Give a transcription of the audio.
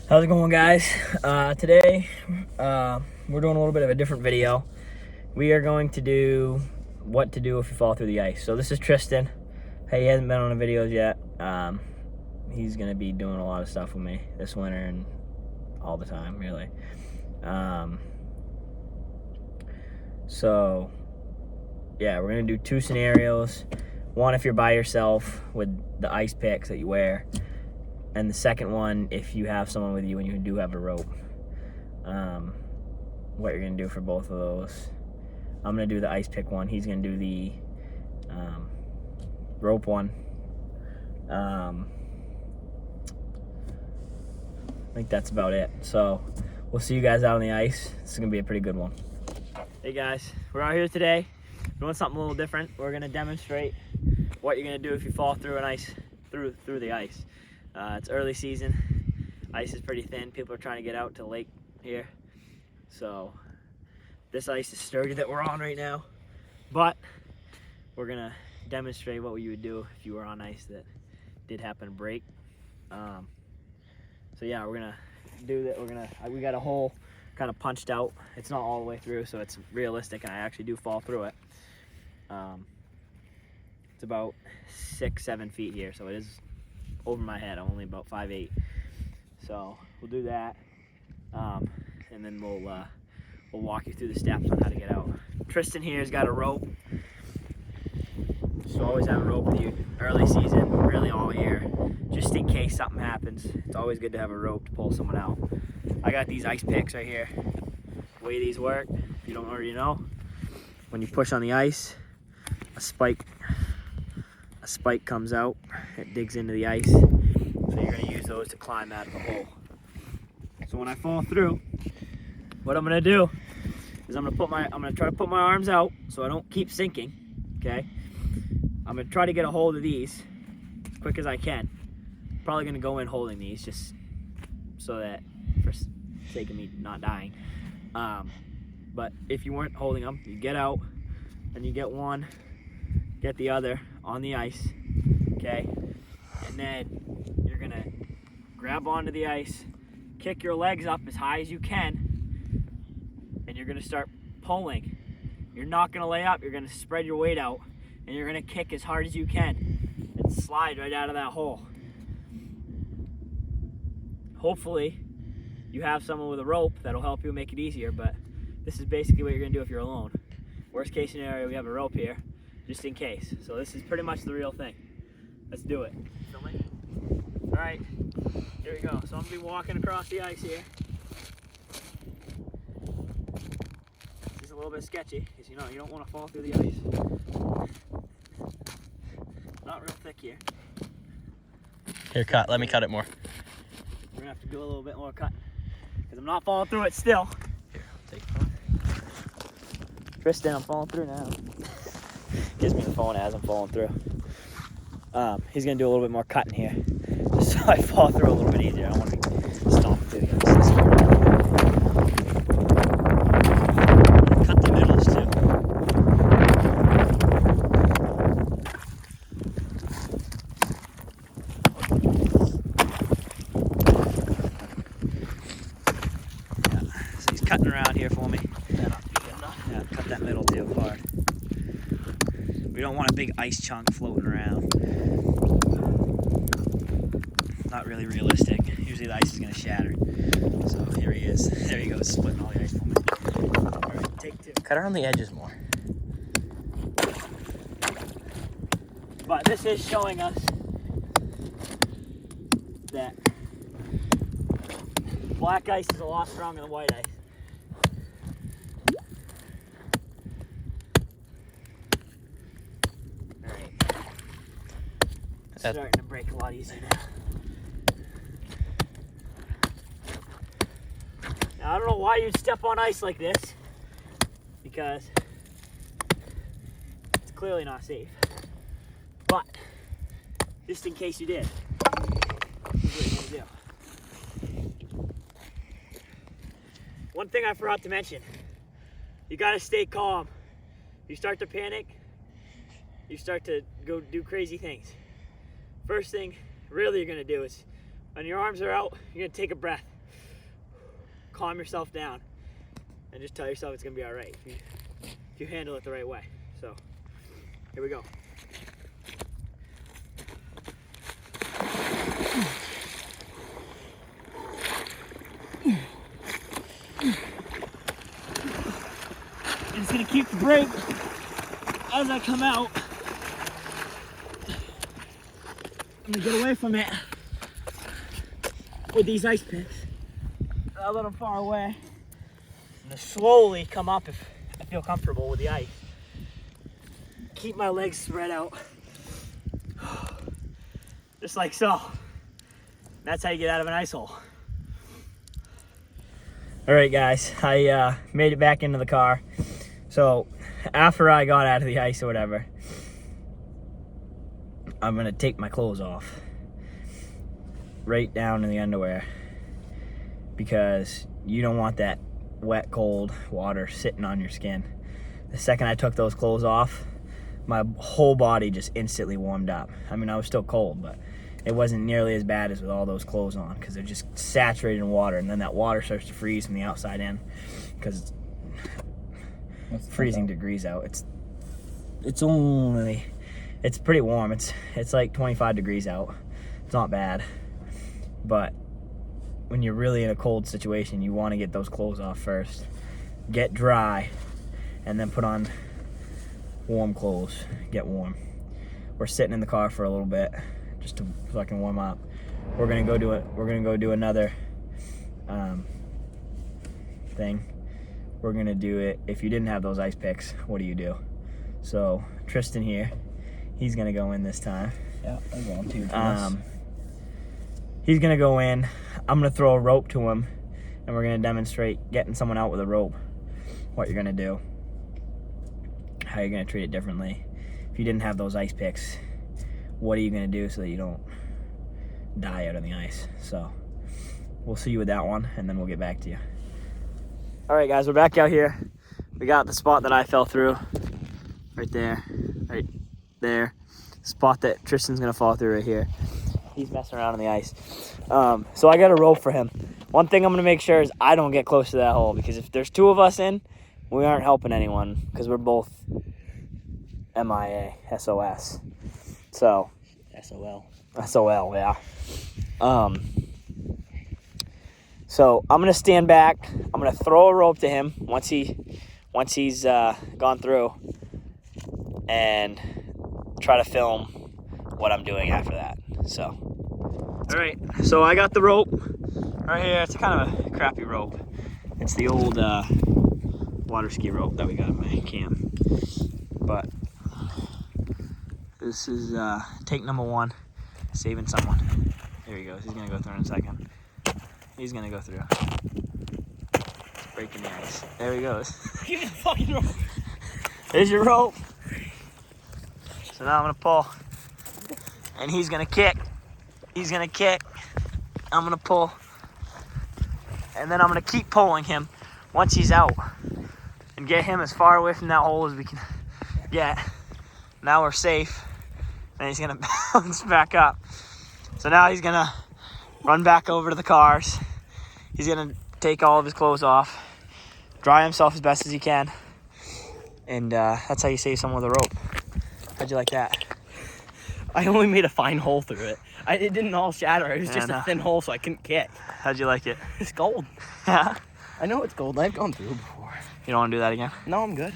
How's it going, guys? Today, we're doing a little bit of a different video. We are going to do what to do if you fall through the ice. So this is Tristan. Hey, he hasn't been on the videos yet. He's going to be doing a lot of stuff with me this winter and all the time, really. So, yeah, we're going to do two scenarios. One, if you're by yourself with the ice picks that you wear. And the second one, if you have someone with you and you do have a rope. What you're going to do for both of those. I'm going to do the ice pick one. He's going to do the rope one. I think that's about it. So we'll see you guys out on the ice. This is going to be a pretty good one. Hey guys, we're out here today doing something a little different. We're going to demonstrate what you're going to do if you fall through through the ice. It's early season. Ice is pretty thin. People are trying to get out to the lake here. So this ice is sturdy that we're on right now. But we're gonna demonstrate what you would do if you were on ice that did happen to break. So yeah, we're gonna do that. We got a hole kind of punched out. It's not all the way through, so it's realistic, and I actually do fall through it. It's about 6-7 feet here, so it is over my head. I'm only about 5'8", so we'll do that, and then we'll walk you through the steps on how to get out. Tristan here has got a rope, so always have a rope with you early season, really all year, just in case something happens. It's always good to have a rope to pull someone out. I got these ice picks right here. The way these work, if you don't already know, when you push on the ice, a spike comes out, it digs into the ice, so you're going to use those to climb out of the hole. So when I fall through, what I'm going to do is I'm going to try to put my arms out so I don't keep sinking, okay? I'm going to try to get a hold of these as quick as I can. Probably going to go in holding these just so that, for sake of me not dying. But if you weren't holding them, you get out and you get one, get the other on the ice, okay? And then you're gonna grab onto the ice, kick your legs up as high as you can, and you're gonna start pulling. You're not gonna lay up, you're gonna spread your weight out, and you're gonna kick as hard as you can and slide right out of that hole. Hopefully, you have someone with a rope that'll help you make it easier, but this is basically what you're gonna do if you're alone. Worst case scenario, we have a rope here, just in case. So this is pretty much the real thing. Let's do it. All right, here we go. So I'm gonna be walking across the ice here. This is a little bit sketchy, because you don't want to fall through the ice. Not real thick here. Here, let me cut it more. We're gonna have to do a little bit more cut, because I'm not falling through it still. Here, take the phone. Tristan, I'm falling through now. Gives me the phone as I'm falling through. He's gonna do a little bit more cutting here, just so I fall through a little bit easier. I don't want to be stomping through the ice. Cut the middles too. Yeah, so he's cutting around here for me. Yeah, cut that middle too hard. We don't want a big ice chunk floating around. Not really realistic. Usually the ice is going to shatter. So here he is. There he goes, splitting all the ice for me. All right, take two. Cut around the edges more. But this is showing us that black ice is a lot stronger than white ice. It's starting to break a lot easier now. Now, I don't know why you'd step on ice like this, because it's clearly not safe. But, just in case you did, this is what you're gonna do. One thing I forgot to mention, you gotta stay calm. You start to panic, you start to go do crazy things. First thing really you're gonna do is, when your arms are out, you're gonna take a breath. calm yourself down and just tell yourself it's gonna be all right if you handle it the right way. So here we go. I'm just gonna keep the brake as I come out. I'm gonna get away from it with these ice picks. I'll let them far away. I'm gonna slowly come up if I feel comfortable with the ice. Keep my legs spread out. Just like so. That's how you get out of an ice hole. All right, guys, I made it back into the car. So after I got out of the ice or whatever, I'm gonna take my clothes off right down in the underwear because you don't want that wet, cold water sitting on your skin. The second I took those clothes off, my whole body just instantly warmed up. I mean, I was still cold, but it wasn't nearly as bad as with all those clothes on because they're just saturated in water, and then that water starts to freeze from the outside in because it's freezing degrees out. It's pretty warm. It's like 25 degrees out. It's not bad, but when you're really in a cold situation, you want to get those clothes off first, get dry, and then put on warm clothes, get warm. We're sitting in the car for a little bit just so I can warm up. We're gonna go do another thing. We're gonna do it. If you didn't have those ice picks, what do you do? So Tristan here, he's gonna go in this time. Yeah, I volunteered for this. He's gonna go in. I'm gonna throw a rope to him, and we're gonna demonstrate getting someone out with a rope. What you're gonna do, how you're gonna treat it differently. If you didn't have those ice picks, what are you gonna do so that you don't die out on the ice? So we'll see you with that one, and then we'll get back to you. All right, guys, we're back out here. We got the spot that I fell through, right there, spot that Tristan's gonna fall through right here. He's messing around on the ice. So I got a rope for him. One thing I'm gonna make sure is I don't get close to that hole, because if there's two of us in, we aren't helping anyone because we're both MIA, SOS. So SOL, yeah. So I'm gonna stand back. I'm gonna throw a rope to him once he's gone through, and try to film what I'm doing after that. So, all right. So I got the rope right here. It's kind of a crappy rope. It's the old water ski rope that we got in my camp. But this is take number one, saving someone. There he goes. He's gonna go through in a second. He's gonna go through. It's breaking the ice. There he goes. Give me the fucking rope. There's your rope. So now I'm gonna pull, and he's gonna kick. He's gonna kick. I'm gonna pull, and then I'm gonna keep pulling him once he's out, and get him as far away from that hole as we can get. Now we're safe, and he's gonna bounce back up. So now he's gonna run back over to the cars. He's gonna take all of his clothes off, dry himself as best as he can, and that's how you save someone with a rope. How'd you like that? I only made a fine hole through it. It didn't all shatter. It was just Yeah, a thin hole, so I couldn't kick. How'd you like it? It's gold. Yeah? I know it's gold. I've gone through it before. You don't want to do that again? No, I'm good.